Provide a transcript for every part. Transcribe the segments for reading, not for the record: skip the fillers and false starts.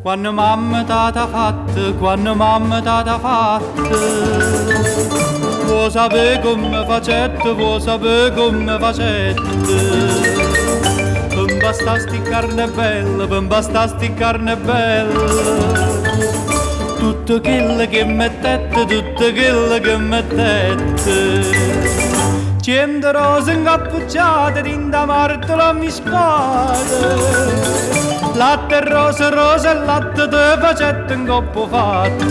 Quando mamma t'ha fatta, quando mamma t'ha fatta, vuoi sapere come facette, vuoi sapere come facette. Per basta sti carne bella, per basta sti carne bella. Tutto quello che mettete, tutto quello che mettete. 100 rose incappucciate, tinta martola mischiate. Latte e rose e latte te facette in coppo fatte.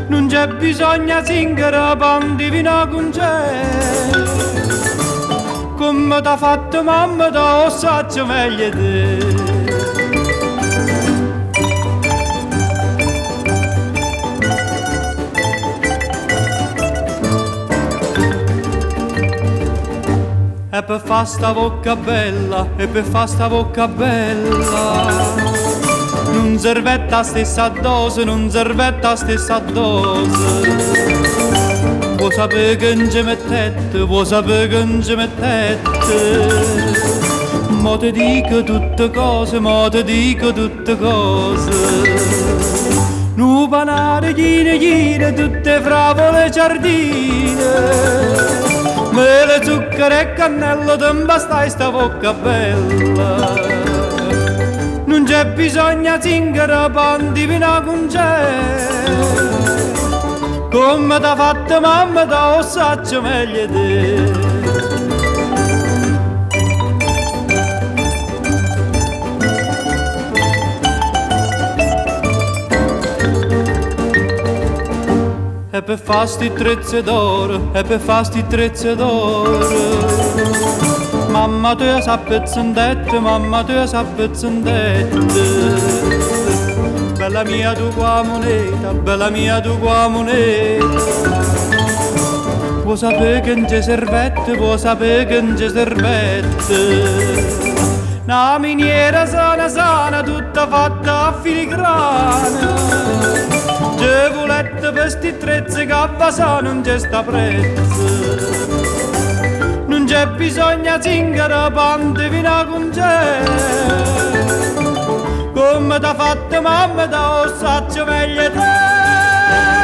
Non c'è bisogno di zingara, pan di vino con c'è. Come t'ha fatto mamma, t'ho saggio meglio te. E per fa sta bocca bella, e per fa sta bocca bella, non servette la stessa dose, non servette la stessa dose. Vuoi sapere che non ci mettete, vuoi sapere che non ci mettete. Mo ti dico tutte cose, mo ti dico tutte cose. Nu panare, chine, tutte fravole giardine. Mele, zucchero e cannello, te bastai sta bocca bella. Non c'è bisogno di zingara, pan di vino con c'è. Come t'ha fatto mamma, t'ho saggio meglio te. E per fa sti trezze d'oro, e per fa sti trezze d'oro. Mamma tu sa pezzendette, mamma tu sa pezzendette. Bella mia tu qua moneta, bella mia tu qua moneta. Vuoi sapere che non c'è servette, vuoi sapere che non c'è servette. Una miniera sana sana, tutta fatta a filigrana. Gevolette per sti trezzi che a Basà non c'è sta prezzo. Non c'è bisogno di zingara, pan di vino con c'è. Come t'ha fatto mamma, t'ho saggio meglio te.